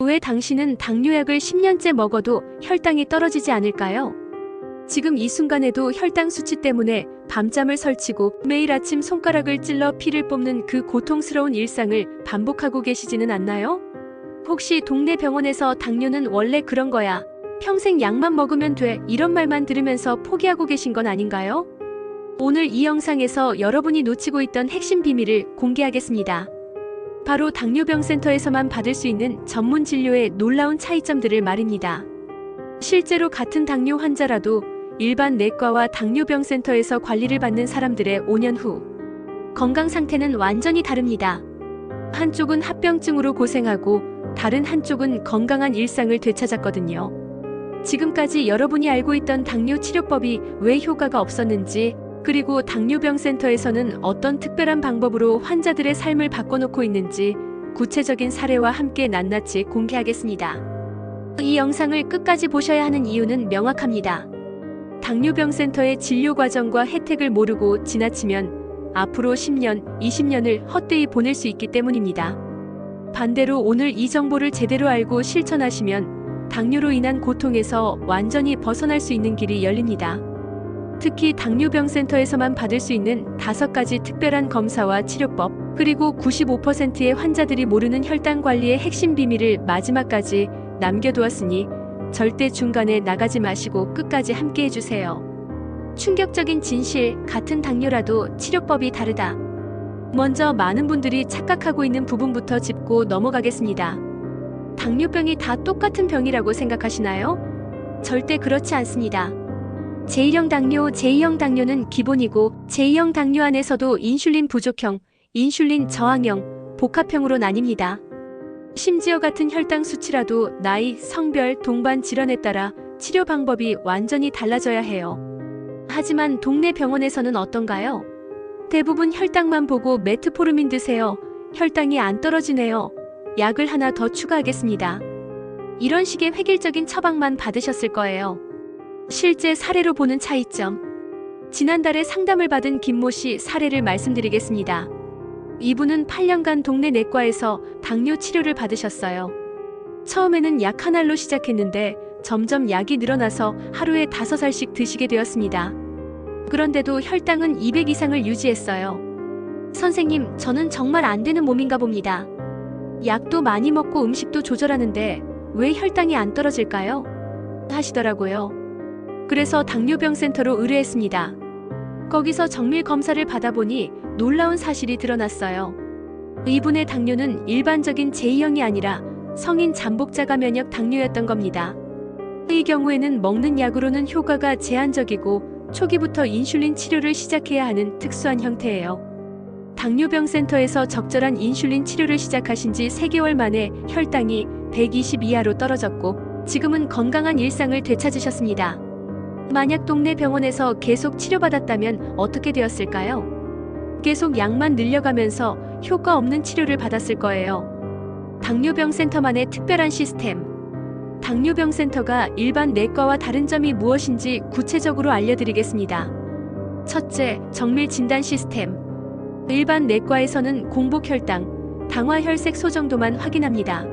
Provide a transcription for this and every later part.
왜 당신은 당뇨약을 10년째 먹어도 혈당이 떨어지지 않을까요? 지금 이 순간에도 혈당 수치 때문에 밤잠을 설치고 매일 아침 손가락을 찔러 피를 뽑는 그 고통스러운 일상을 반복하고 계시지는 않나요? 혹시 동네 병원에서 당뇨는 원래 그런 거야, 평생 약만 먹으면 돼, 이런 말만 들으면서 포기하고 계신 건 아닌가요? 오늘 이 영상에서 여러분이 놓치고 있던 핵심 비밀을 공개하겠습니다. 바로 당뇨병 센터에서만 받을 수 있는 전문 진료의 놀라운 차이점들을 말입니다. 실제로 같은 당뇨 환자라도 일반 내과와 당뇨병 센터에서 관리를 받는 사람들의 5년 후 건강 상태는 완전히 다릅니다. 한쪽은 합병증으로 고생하고 다른 한쪽은 건강한 일상을 되찾았거든요. 지금까지 여러분이 알고 있던 당뇨 치료법이 왜 효과가 없었는지, 그리고 당뇨병 센터에서는 어떤 특별한 방법으로 환자들의 삶을 바꿔놓고 있는지 구체적인 사례와 함께 낱낱이 공개하겠습니다. 이 영상을 끝까지 보셔야 하는 이유는 명확합니다. 당뇨병 센터의 진료 과정과 혜택을 모르고 지나치면 앞으로 10년, 20년을 헛되이 보낼 수 있기 때문입니다. 반대로 오늘 이 정보를 제대로 알고 실천하시면 당뇨로 인한 고통에서 완전히 벗어날 수 있는 길이 열립니다. 특히 당뇨병 센터에서만 받을 수 있는 5가지 특별한 검사와 치료법, 그리고 95%의 환자들이 모르는 혈당 관리의 핵심 비밀을 마지막까지 남겨두었으니 절대 중간에 나가지 마시고 끝까지 함께 해주세요. 충격적인 진실, 같은 당뇨라도 치료법이 다르다. 먼저 많은 분들이 착각하고 있는 부분부터 짚고 넘어가겠습니다. 당뇨병이 다 똑같은 병이라고 생각하시나요? 절대 그렇지 않습니다. 제1형 당뇨, 제2형 당뇨는 기본이고, 제2형 당뇨 안에서도 인슐린 부족형, 인슐린 저항형, 복합형으로 나뉩니다. 심지어 같은 혈당 수치라도 나이, 성별, 동반 질환에 따라 치료 방법이 완전히 달라져야 해요. 하지만 동네 병원에서는 어떤가요? 대부분 혈당만 보고 메트포르민 드세요. 혈당이 안 떨어지네요. 약을 하나 더 추가하겠습니다. 이런 식의 획일적인 처방만 받으셨을 거예요. 실제 사례로 보는 차이점. 지난달에 상담을 받은 김모 씨 사례를 말씀드리겠습니다. 이분은 8년간 동네 내과에서 당뇨 치료를 받으셨어요. 처음에는 약 한 알로 시작했는데 점점 약이 늘어나서 하루에 5알씩 드시게 되었습니다. 그런데도 혈당은 200 이상을 유지했어요. 선생님, 저는 정말 안 되는 몸인가 봅니다. 약도 많이 먹고 음식도 조절하는데 왜 혈당이 안 떨어질까요? 하시더라고요. 그래서 당뇨병 센터로 의뢰했습니다. 거기서 정밀 검사를 받아보니 놀라운 사실이 드러났어요. 이분의 당뇨는 일반적인 제2형이 아니라 성인 잠복자가 면역 당뇨였던 겁니다. 이 경우에는 먹는 약으로는 효과가 제한적이고 초기부터 인슐린 치료를 시작해야 하는 특수한 형태예요. 당뇨병 센터에서 적절한 인슐린 치료를 시작하신 지 3개월 만에 혈당이 120 이하로 떨어졌고 지금은 건강한 일상을 되찾으셨습니다. 만약 동네 병원에서 계속 치료받았다면 어떻게 되었을까요? 계속 약만 늘려가면서 효과 없는 치료를 받았을 거예요. 당뇨병 센터만의 특별한 시스템. 당뇨병 센터가 일반 내과와 다른 점이 무엇인지 구체적으로 알려드리겠습니다. 첫째, 정밀 진단 시스템. 일반 내과에서는 공복 혈당, 당화 혈색소 정도만 확인합니다.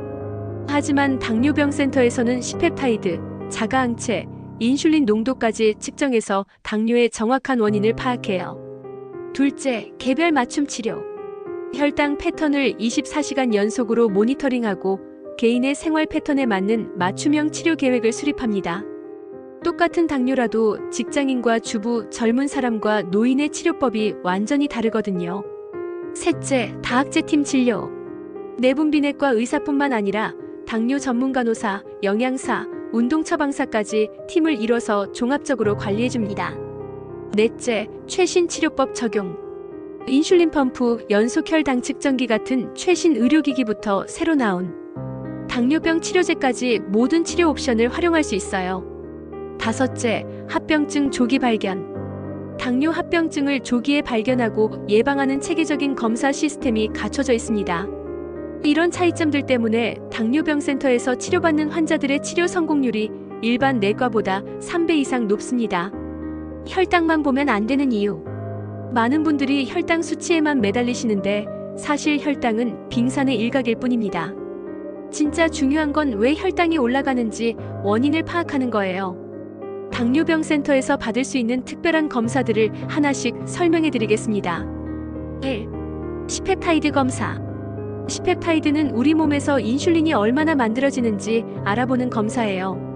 하지만 당뇨병 센터에서는 시펩타이드, 자가항체, 인슐린 농도까지 측정해서 당뇨의 정확한 원인을 파악해요. 둘째, 개별 맞춤 치료. 혈당 패턴을 24시간 연속으로 모니터링하고 개인의 생활 패턴에 맞는 맞춤형 치료 계획을 수립합니다. 똑같은 당뇨라도 직장인과 주부, 젊은 사람과 노인의 치료법이 완전히 다르거든요. 셋째, 다학제 팀 진료. 내분비내과 의사뿐만 아니라 당뇨 전문 간호사, 영양사, 운동 처방사까지 팀을 이뤄서 종합적으로 관리해줍니다. 넷째, 최신 치료법 적용. 인슐린 펌프, 연속 혈당 측정기 같은 최신 의료기기부터 새로 나온 당뇨병 치료제까지 모든 치료 옵션을 활용할 수 있어요. 다섯째, 합병증 조기 발견. 당뇨 합병증을 조기에 발견하고 예방하는 체계적인 검사 시스템이 갖춰져 있습니다. 이런 차이점들 때문에 당뇨병 센터에서 치료받는 환자들의 치료 성공률이 일반 내과보다 3배 이상 높습니다. 혈당만 보면 안 되는 이유. 많은 분들이 혈당 수치에만 매달리시는데 사실 혈당은 빙산의 일각일 뿐입니다. 진짜 중요한 건 왜 혈당이 올라가는지 원인을 파악하는 거예요. 당뇨병 센터에서 받을 수 있는 특별한 검사들을 하나씩 설명해 드리겠습니다. 1. 시펩타이드 검사. 시펩타이드는 우리 몸에서 인슐린이 얼마나 만들어지는지 알아보는 검사예요.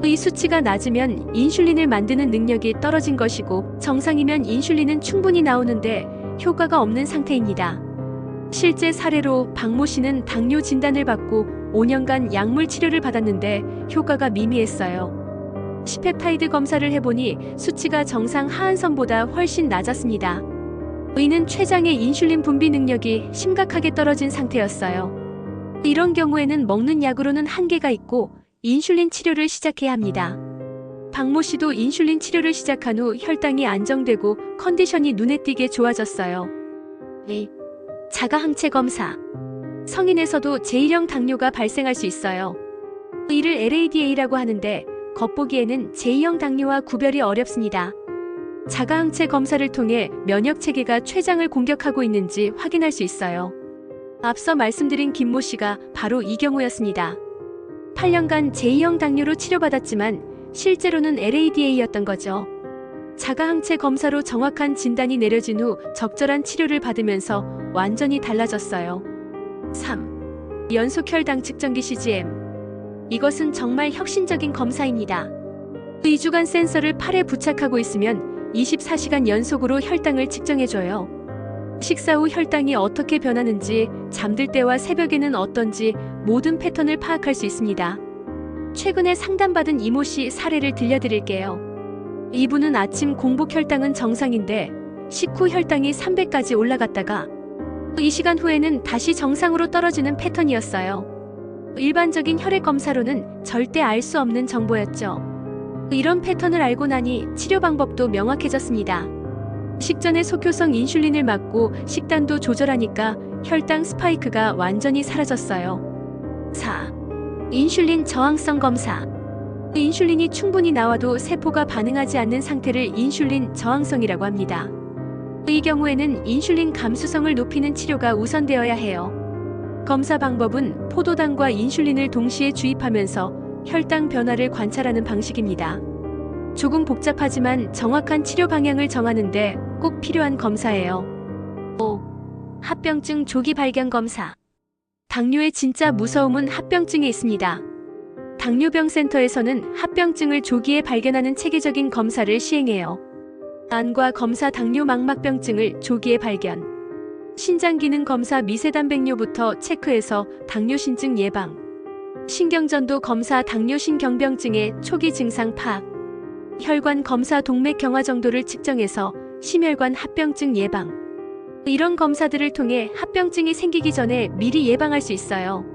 이 수치가 낮으면 인슐린을 만드는 능력이 떨어진 것이고, 정상이면 인슐린은 충분히 나오는데 효과가 없는 상태입니다. 실제 사례로 박모 씨는 당뇨 진단을 받고 5년간 약물 치료를 받았는데 효과가 미미했어요. 시펩타이드 검사를 해보니 수치가 정상 하한선보다 훨씬 낮았습니다. 이는 췌장의 인슐린 분비 능력이 심각하게 떨어진 상태였어요. 이런 경우에는 먹는 약으로는 한계가 있고 인슐린 치료를 시작해야 합니다. 박모 씨도 인슐린 치료를 시작한 후 혈당이 안정되고 컨디션이 눈에 띄게 좋아졌어요. 2. 자가항체 검사. 성인에서도 제1형 당뇨가 발생할 수 있어요. 이를 LADA라고 하는데 겉보기에는 제2형 당뇨와 구별이 어렵습니다. 자가항체 검사를 통해 면역 체계가 췌장을 공격하고 있는지 확인할 수 있어요. 앞서 말씀드린 김모 씨가 바로 이 경우였습니다. 8년간 제2형 당뇨로 치료받았지만 실제로는 LADA였던 거죠. 자가항체 검사로 정확한 진단이 내려진 후 적절한 치료를 받으면서 완전히 달라졌어요. 3. 연속 혈당 측정기 CGM. 이것은 정말 혁신적인 검사입니다. 2주간 센서를 팔에 부착하고 있으면 24시간 연속으로 혈당을 측정해줘요. 식사 후 혈당이 어떻게 변하는지, 잠들 때와 새벽에는 어떤지 모든 패턴을 파악할 수 있습니다. 최근에 상담받은 이모 씨 사례를 들려드릴게요. 이분은 아침 공복 혈당은 정상인데 식후 혈당이 300까지 올라갔다가 이 시간 후에는 다시 정상으로 떨어지는 패턴이었어요. 일반적인 혈액 검사로는 절대 알 수 없는 정보였죠. 이런 패턴을 알고 나니 치료 방법도 명확해졌습니다. 식전에 속효성 인슐린을 맞고 식단도 조절하니까 혈당 스파이크가 완전히 사라졌어요. 4. 인슐린 저항성 검사. 인슐린이 충분히 나와도 세포가 반응하지 않는 상태를 인슐린 저항성이라고 합니다. 이 경우에는 인슐린 감수성을 높이는 치료가 우선되어야 해요. 검사 방법은 포도당과 인슐린을 동시에 주입하면서 혈당 변화를 관찰하는 방식입니다. 조금 복잡하지만 정확한 치료 방향을 정하는데 꼭 필요한 검사예요. 5. 합병증 조기 발견 검사. 당뇨의 진짜 무서움은 합병증에 있습니다. 당뇨병 센터에서는 합병증을 조기에 발견하는 체계적인 검사를 시행해요. 안과 검사 당뇨 망막병증을 조기에 발견, 신장기능 검사 미세단백뇨부터 체크해서 당뇨신증 예방, 신경전도 검사 당뇨신경병증의 초기 증상 파악, 혈관 검사 동맥 경화 정도를 측정해서 심혈관 합병증 예방. 이런 검사들을 통해 합병증이 생기기 전에 미리 예방할 수 있어요.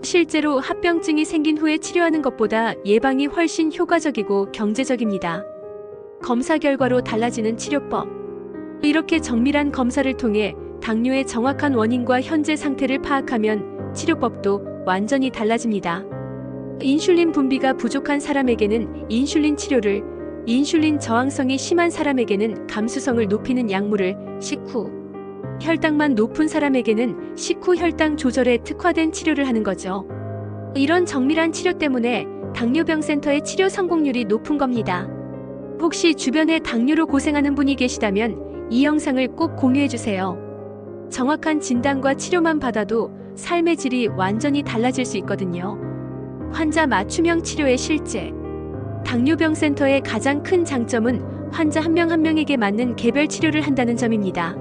실제로 합병증이 생긴 후에 치료하는 것보다 예방이 훨씬 효과적이고 경제적입니다. 검사 결과로 달라지는 치료법. 이렇게 정밀한 검사를 통해 당뇨의 정확한 원인과 현재 상태를 파악하면 치료법도 완전히 달라집니다. 인슐린 분비가 부족한 사람에게는 인슐린 치료를, 인슐린 저항성이 심한 사람에게는 감수성을 높이는 약물을, 식후 혈당만 높은 사람에게는 식후 혈당 조절에 특화된 치료를 하는 거죠. 이런 정밀한 치료 때문에 당뇨병 센터의 치료 성공률이 높은 겁니다. 혹시 주변에 당뇨로 고생하는 분이 계시다면 이 영상을 꼭 공유해주세요. 정확한 진단과 치료만 받아도 삶의 질이 완전히 달라질 수 있거든요. 환자 맞춤형 치료의 실제. 당뇨병 센터의 가장 큰 장점은 환자 한 명 한 명에게 맞는 개별 치료를 한다는 점입니다.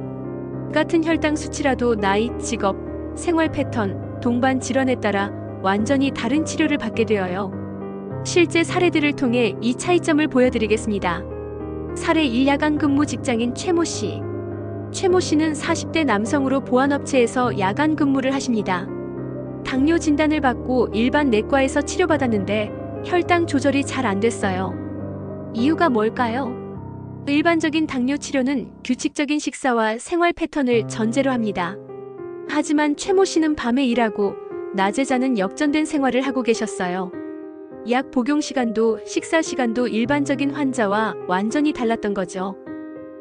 같은 혈당 수치라도 나이, 직업, 생활 패턴, 동반 질환에 따라 완전히 다른 치료를 받게 되어요. 실제 사례들을 통해 이 차이점을 보여드리겠습니다. 사례 1. 야간 근무 직장인 최모 씨. 최모 씨는 40대 남성으로 보안업체에서 야간 근무를 하십니다. 당뇨 진단을 받고 일반 내과에서 치료받았는데 혈당 조절이 잘 안 됐어요. 이유가 뭘까요? 일반적인 당뇨 치료는 규칙적인 식사와 생활 패턴을 전제로 합니다. 하지만 최모 씨는 밤에 일하고 낮에 자는 역전된 생활을 하고 계셨어요. 약 복용 시간도 식사 시간도 일반적인 환자와 완전히 달랐던 거죠.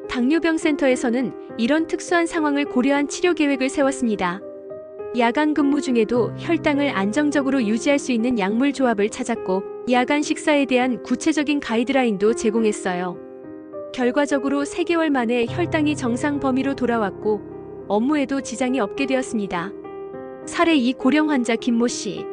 당뇨병 센터에서는 이런 특수한 상황을 고려한 치료 계획을 세웠습니다. 야간 근무 중에도 혈당을 안정적으로 유지할 수 있는 약물 조합을 찾았고 야간 식사에 대한 구체적인 가이드라인도 제공했어요. 결과적으로 3개월 만에 혈당이 정상 범위로 돌아왔고 업무에도 지장이 없게 되었습니다. 사례 2 고령 환자 김모 씨.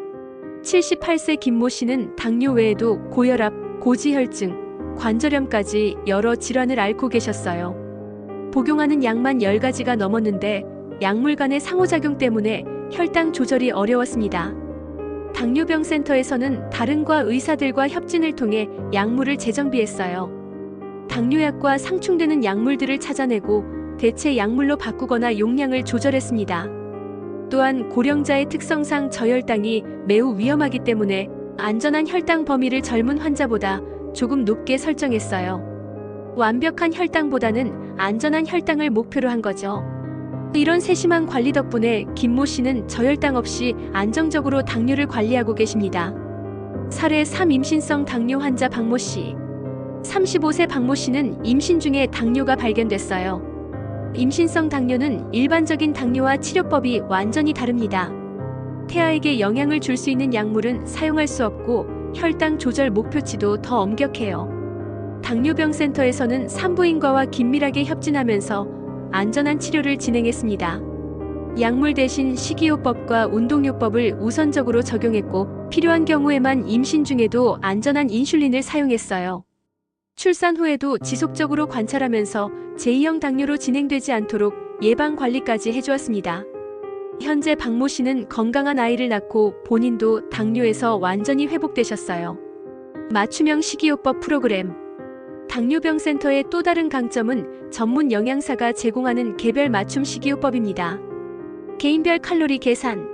78세 김모 씨는 당뇨 외에도 고혈압, 고지혈증, 관절염까지 여러 질환을 앓고 계셨어요. 복용하는 약만 10가지가 넘었는데 약물 간의 상호작용 때문에 혈당 조절이 어려웠습니다. 당뇨병 센터에서는 다른과 의사들과 협진을 통해 약물을 재정비했어요. 당뇨약과 상충되는 약물들을 찾아내고 대체 약물로 바꾸거나 용량을 조절했습니다. 또한 고령자의 특성상 저혈당이 매우 위험하기 때문에 안전한 혈당 범위를 젊은 환자보다 조금 높게 설정했어요. 완벽한 혈당보다는 안전한 혈당을 목표로 한 거죠. 이런 세심한 관리 덕분에 김모 씨는 저혈당 없이 안정적으로 당뇨를 관리하고 계십니다. 사례 3 임신성 당뇨 환자 박모 씨. 35세 박모 씨는 임신 중에 당뇨가 발견됐어요. 임신성 당뇨는 일반적인 당뇨와 치료법이 완전히 다릅니다. 태아에게 영향을 줄 수 있는 약물은 사용할 수 없고 혈당 조절 목표치도 더 엄격해요. 당뇨병 센터에서는 산부인과와 긴밀하게 협진하면서 안전한 치료를 진행했습니다. 약물 대신 식이요법과 운동요법을 우선적으로 적용했고 필요한 경우에만 임신 중에도 안전한 인슐린을 사용했어요. 출산 후에도 지속적으로 관찰하면서 제2형 당뇨로 진행되지 않도록 예방 관리까지 해주었습니다. 현재 박모 씨는 건강한 아이를 낳고 본인도 당뇨에서 완전히 회복되셨어요. 맞춤형 식이요법 프로그램. 당뇨병 센터의 또 다른 강점은 전문 영양사가 제공하는 개별 맞춤 식이요법입니다. 개인별 칼로리 계산,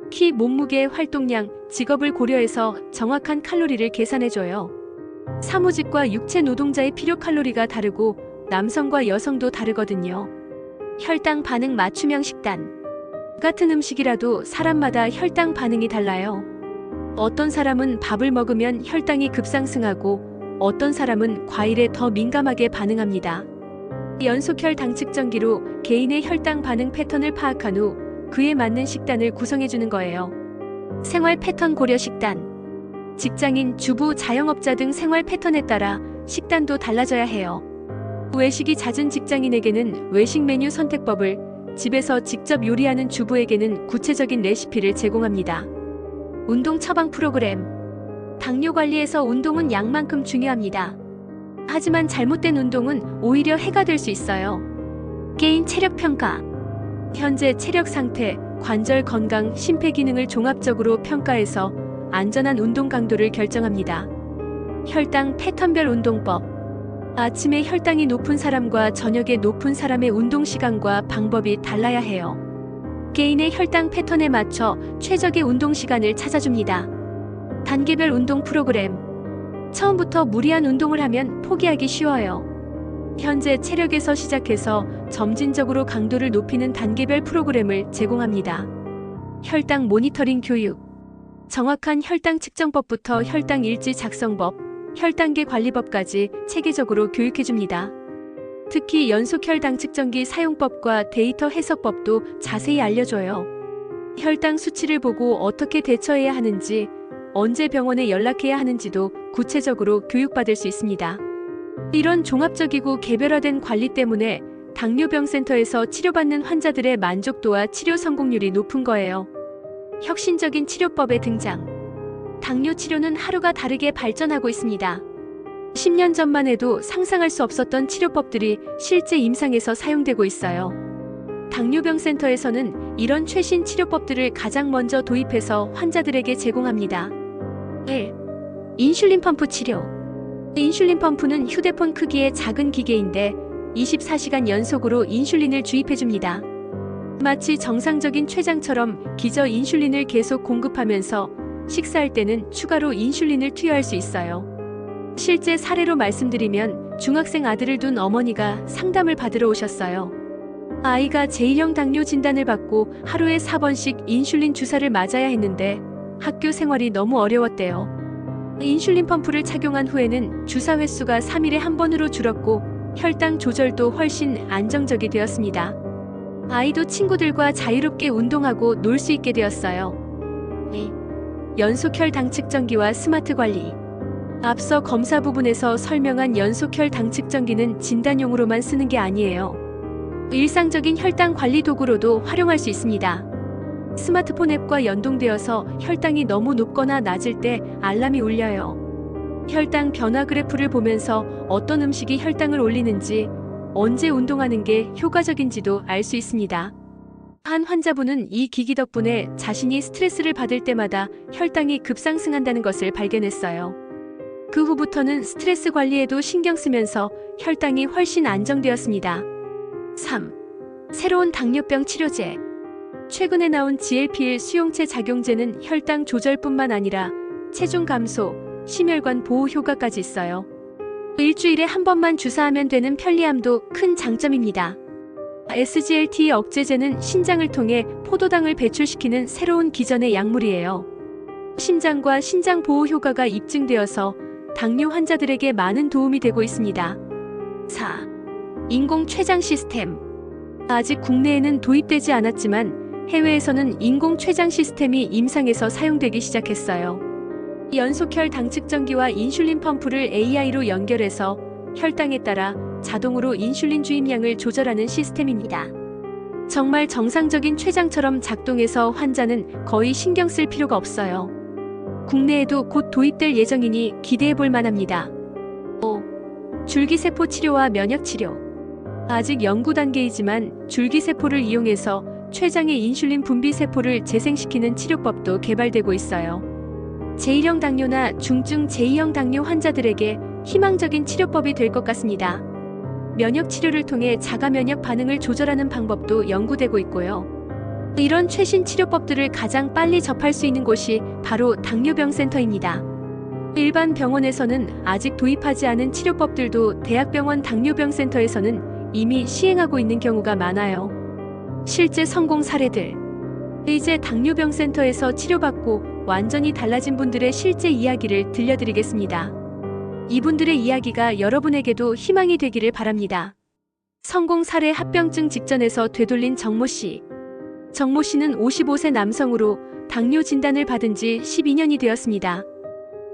키, 몸무게, 활동량, 직업을 고려해서 정확한 칼로리를 계산해줘요. 사무직과 육체 노동자의 필요 칼로리가 다르고 남성과 여성도 다르거든요. 혈당 반응 맞춤형 식단. 같은 음식이라도 사람마다 혈당 반응이 달라요. 어떤 사람은 밥을 먹으면 혈당이 급상승하고 어떤 사람은 과일에 더 민감하게 반응합니다. 연속혈 당 측정기로 개인의 혈당 반응 패턴을 파악한 후 그에 맞는 식단을 구성해주는 거예요. 생활 패턴 고려 식단. 직장인, 주부, 자영업자 등 생활 패턴에 따라 식단도 달라져야 해요. 외식이 잦은 직장인에게는 외식 메뉴 선택법을, 집에서 직접 요리하는 주부에게는 구체적인 레시피를 제공합니다. 운동 처방 프로그램. 당뇨 관리에서 운동은 양만큼 중요합니다. 하지만 잘못된 운동은 오히려 해가 될 수 있어요. 개인 체력 평가. 현재 체력 상태, 관절 건강, 심폐기능을 종합적으로 평가해서 안전한 운동 강도를 결정합니다. 혈당 패턴별 운동법. 아침에 혈당이 높은 사람과 저녁에 높은 사람의 운동 시간과 방법이 달라야 해요. 개인의 혈당 패턴에 맞춰 최적의 운동 시간을 찾아줍니다. 단계별 운동 프로그램. 처음부터 무리한 운동을 하면 포기하기 쉬워요. 현재 체력에서 시작해서 점진적으로 강도를 높이는 단계별 프로그램을 제공합니다. 혈당 모니터링 교육. 정확한 혈당 측정법부터 혈당 일지 작성법, 혈당계 관리법까지 체계적으로 교육해줍니다. 특히 연속혈당 측정기 사용법과 데이터 해석법도 자세히 알려줘요. 혈당 수치를 보고 어떻게 대처해야 하는지, 언제 병원에 연락해야 하는지도 구체적으로 교육받을 수 있습니다. 이런 종합적이고 개별화된 관리 때문에 당뇨병 센터에서 치료받는 환자들의 만족도와 치료 성공률이 높은 거예요. 혁신적인 치료법의 등장. 당뇨 치료는 하루가 다르게 발전하고 있습니다. 10년 전만 해도 상상할 수 없었던 치료법들이 실제 임상에서 사용되고 있어요. 당뇨병 센터에서는 이런 최신 치료법들을 가장 먼저 도입해서 환자들에게 제공합니다. 1. 인슐린 펌프 치료. 인슐린 펌프는 휴대폰 크기의 작은 기계인데 24시간 연속으로 인슐린을 주입해줍니다. 마치 정상적인 췌장처럼 기저 인슐린을 계속 공급하면서 식사할 때는 추가로 인슐린을 투여할 수 있어요. 실제 사례로 말씀드리면 중학생 아들을 둔 어머니가 상담을 받으러 오셨어요. 아이가 제1형 당뇨 진단을 받고 하루에 4번씩 인슐린 주사를 맞아야 했는데 학교 생활이 너무 어려웠대요. 인슐린 펌프를 착용한 후에는 주사 횟수가 3일에 한 번으로 줄었고 혈당 조절도 훨씬 안정적이 되었습니다. 아이도 친구들과 자유롭게 운동하고 놀 수 있게 되었어요. 연속혈당 측정기와 스마트 관리. 앞서 검사 부분에서 설명한 연속혈당 측정기는 진단용으로만 쓰는 게 아니에요. 일상적인 혈당 관리 도구로도 활용할 수 있습니다. 스마트폰 앱과 연동되어서 혈당이 너무 높거나 낮을 때 알람이 울려요. 혈당 변화 그래프를 보면서 어떤 음식이 혈당을 올리는지, 언제 운동하는 게 효과적인지도 알 수 있습니다. 한 환자분은 이 기기 덕분에 자신이 스트레스를 받을 때마다 혈당이 급상승한다는 것을 발견했어요. 그 후부터는 스트레스 관리에도 신경 쓰면서 혈당이 훨씬 안정되었습니다. 3. 새로운 당뇨병 치료제. 최근에 나온 GLP-1 수용체 작용제는 혈당 조절뿐만 아니라 체중 감소, 심혈관 보호 효과까지 있어요. 일주일에 한 번만 주사하면 되는 편리함도 큰 장점입니다. SGLT 억제제는 신장을 통해 포도당을 배출시키는 새로운 기전의 약물이에요. 심장과 신장 보호 효과가 입증되어서 당뇨 환자들에게 많은 도움이 되고 있습니다. 4. 인공 췌장 시스템. 아직 국내에는 도입되지 않았지만 해외에서는 인공 췌장 시스템이 임상에서 사용되기 시작했어요. 연속혈당 측정기와 인슐린 펌프를 AI로 연결해서 혈당에 따라 자동으로 인슐린 주입량을 조절하는 시스템입니다. 정말 정상적인 췌장처럼 작동해서 환자는 거의 신경 쓸 필요가 없어요. 국내에도 곧 도입될 예정이니 기대해 볼 만합니다. 5. 줄기세포 치료와 면역 치료. 아직 연구 단계이지만 줄기세포를 이용해서 췌장의 인슐린 분비 세포를 재생시키는 치료법도 개발되고 있어요. 제1형 당뇨나 중증 제2형 당뇨 환자들에게 희망적인 치료법이 될 것 같습니다. 면역 치료를 통해 자가 면역 반응을 조절하는 방법도 연구되고 있고요. 이런 최신 치료법들을 가장 빨리 접할 수 있는 곳이 바로 당뇨병 센터입니다. 일반 병원에서는 아직 도입하지 않은 치료법들도 대학병원 당뇨병 센터에서는 이미 시행하고 있는 경우가 많아요. 실제 성공 사례들. 이제 당뇨병 센터에서 치료받고 완전히 달라진 분들의 실제 이야기를 들려드리겠습니다. 이분들의 이야기가 여러분에게도 희망이 되기를 바랍니다. 성공 사례. 합병증 직전에서 되돌린 정모 씨. 정모 씨는 55세 남성으로 당뇨 진단을 받은 지 12년이 되었습니다.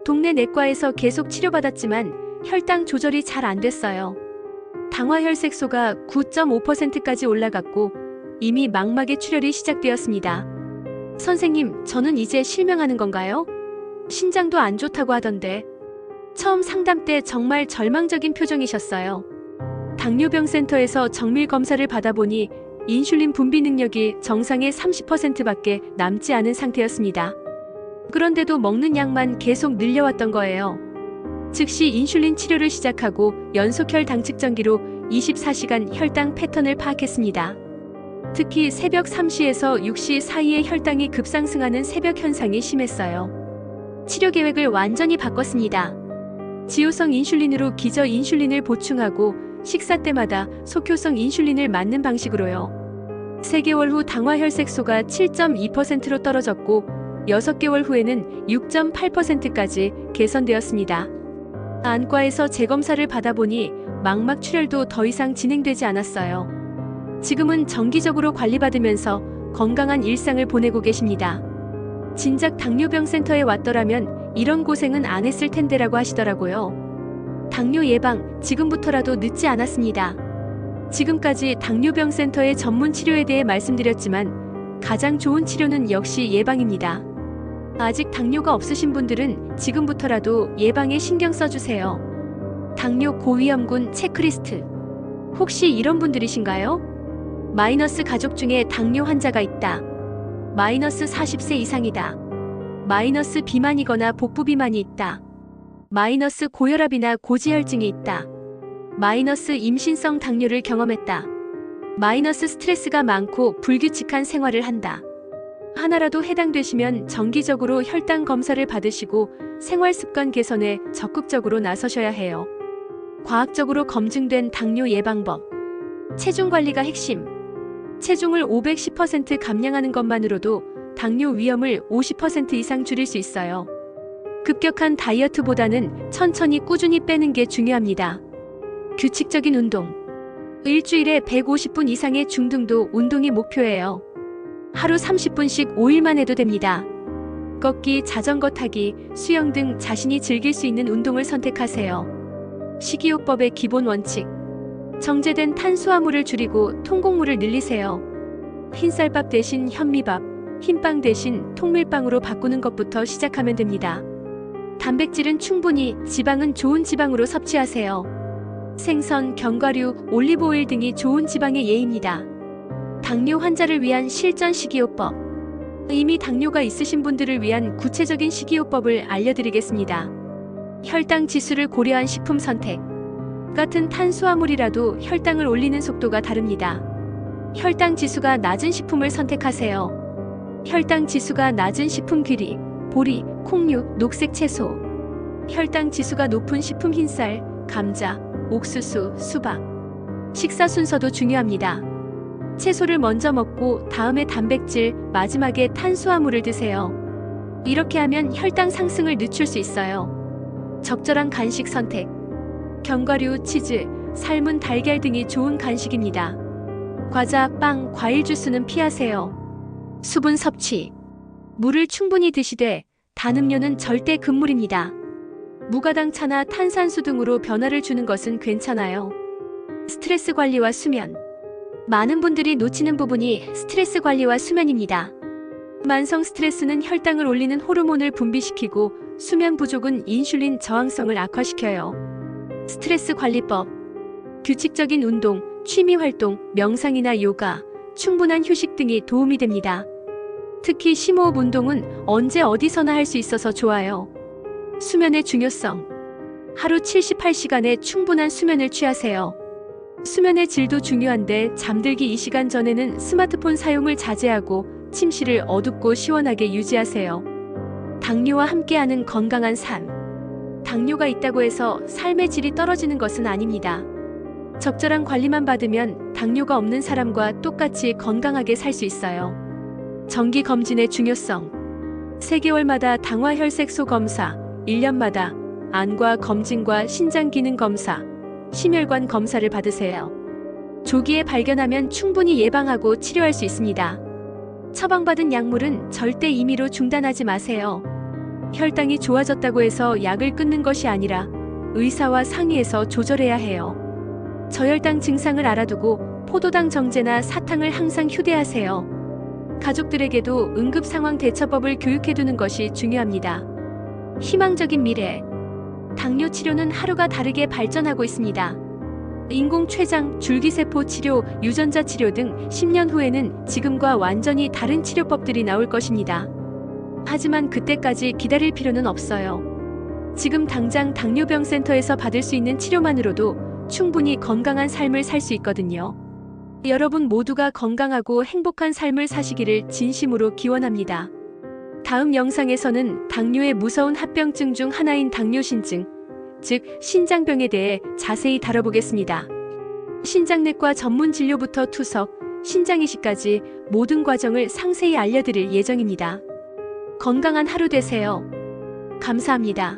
동네 내과에서 계속 치료받았지만 혈당 조절이 잘 안 됐어요. 당화혈색소가 9.5%까지 올라갔고 이미 망막에 출혈이 시작되었습니다. 선생님, 저는 이제 실명하는 건가요? 신장도 안 좋다고 하던데. 처음 상담 때 정말 절망적인 표정이셨어요. 당뇨병 센터에서 정밀 검사를 받아보니 인슐린 분비 능력이 정상의 30%밖에 남지 않은 상태였습니다. 그런데도 먹는 양만 계속 늘려왔던 거예요. 즉시 인슐린 치료를 시작하고 연속혈당 측정기로 24시간 혈당 패턴을 파악했습니다. 특히 새벽 3시에서 6시 사이에 혈당이 급상승하는 새벽 현상이 심했어요. 치료 계획을 완전히 바꿨습니다. 지효성 인슐린으로 기저 인슐린을 보충하고 식사 때마다 속효성 인슐린을 맞는 방식으로요. 3개월 후 당화혈색소가 7.2%로 떨어졌고 6개월 후에는 6.8%까지 개선되었습니다. 안과에서 재검사를 받아보니 망막 출혈도 더 이상 진행되지 않았어요. 지금은 정기적으로 관리받으면서 건강한 일상을 보내고 계십니다. 진작 당뇨병 센터에 왔더라면 이런 고생은 안 했을 텐데라고 하시더라고요. 당뇨 예방, 지금부터라도 늦지 않았습니다. 지금까지 당뇨병 센터의 전문 치료에 대해 말씀드렸지만 가장 좋은 치료는 역시 예방입니다. 아직 당뇨가 없으신 분들은 지금부터라도 예방에 신경 써주세요. 당뇨 고위험군 체크리스트. 혹시 이런 분들이신가요? 마이너스 가족 중에 당뇨 환자가 있다. 마이너스 40세 이상이다. 마이너스 비만이거나 복부 비만이 있다. 마이너스 고혈압이나 고지혈증이 있다. 마이너스 임신성 당뇨를 경험했다. 마이너스 스트레스가 많고 불규칙한 생활을 한다. 하나라도 해당되시면 정기적으로 혈당 검사를 받으시고 생활습관 개선에 적극적으로 나서셔야 해요. 과학적으로 검증된 당뇨 예방법. 체중 관리가 핵심. 체중을 510% 감량하는 것만으로도 당뇨 위험을 50% 이상 줄일 수 있어요. 급격한 다이어트보다는 천천히 꾸준히 빼는 게 중요합니다. 규칙적인 운동. 일주일에 150분 이상의 중등도 운동이 목표예요. 하루 30분씩 5일만 해도 됩니다. 걷기, 자전거 타기, 수영 등 자신이 즐길 수 있는 운동을 선택하세요. 식이요법의 기본 원칙. 정제된 탄수화물을 줄이고 통곡물을 늘리세요. 흰쌀밥 대신 현미밥, 흰빵 대신 통밀빵으로 바꾸는 것부터 시작하면 됩니다. 단백질은 충분히, 지방은 좋은 지방으로 섭취하세요. 생선, 견과류, 올리브오일 등이 좋은 지방의 예입니다. 당뇨 환자를 위한 실전 식이요법. 이미 당뇨가 있으신 분들을 위한 구체적인 식이요법을 알려드리겠습니다. 혈당 지수를 고려한 식품 선택. 같은 탄수화물이라도 혈당을 올리는 속도가 다릅니다. 혈당 지수가 낮은 식품을 선택하세요. 혈당 지수가 낮은 식품 귀리, 보리, 콩류, 녹색 채소. 혈당 지수가 높은 식품 흰쌀, 감자, 옥수수, 수박. 식사 순서도 중요합니다. 채소를 먼저 먹고 다음에 단백질, 마지막에 탄수화물을 드세요. 이렇게 하면 혈당 상승을 늦출 수 있어요. 적절한 간식 선택. 견과류, 치즈, 삶은 달걀 등이 좋은 간식입니다. 과자, 빵, 과일 주스는 피하세요. 수분 섭취. 물을 충분히 드시되 단 음료는 절대 금물입니다. 무가당차나 탄산수 등으로 변화를 주는 것은 괜찮아요. 스트레스 관리와 수면. 많은 분들이 놓치는 부분이 스트레스 관리와 수면입니다. 만성 스트레스는 혈당을 올리는 호르몬을 분비시키고 수면 부족은 인슐린 저항성을 악화시켜요. 스트레스 관리법. 규칙적인 운동, 취미 활동, 명상이나 요가, 충분한 휴식 등이 도움이 됩니다. 특히 심호흡 운동은 언제 어디서나 할 수 있어서 좋아요. 수면의 중요성. 하루 78시간의 충분한 수면을 취하세요. 수면의 질도 중요한데 잠들기 2시간 전에는 스마트폰 사용을 자제하고 침실을 어둡고 시원하게 유지하세요. 당뇨와 함께하는 건강한 삶. 당뇨가 있다고 해서 삶의 질이 떨어지는 것은 아닙니다. 적절한 관리만 받으면 당뇨가 없는 사람과 똑같이 건강하게 살 수 있어요. 정기 검진의 중요성. 3개월마다 당화혈색소 검사, 1년마다 안과 검진과 신장 기능 검사, 심혈관 검사를 받으세요. 조기에 발견하면 충분히 예방하고 치료할 수 있습니다. 처방받은 약물은 절대 임의로 중단하지 마세요. 혈당이 좋아졌다고 해서 약을 끊는 것이 아니라 의사와 상의해서 조절해야 해요. 저혈당 증상을 알아두고 포도당 정제나 사탕을 항상 휴대하세요. 가족들에게도 응급상황 대처법을 교육해두는 것이 중요합니다. 희망적인 미래. 당뇨 치료는 하루가 다르게 발전하고 있습니다. 인공 췌장, 줄기세포 치료, 유전자 치료 등 10년 후에는 지금과 완전히 다른 치료법들이 나올 것입니다. 하지만 그때까지 기다릴 필요는 없어요. 지금 당장 당뇨병 센터에서 받을 수 있는 치료만으로도 충분히 건강한 삶을 살 수 있거든요. 여러분 모두가 건강하고 행복한 삶을 사시기를 진심으로 기원합니다. 다음 영상에서는 당뇨의 무서운 합병증 중 하나인 당뇨신증, 즉 신장병에 대해 자세히 다뤄보겠습니다. 신장내과 전문 진료부터 투석, 신장이식까지 모든 과정을 상세히 알려드릴 예정입니다. 건강한 하루 되세요. 감사합니다.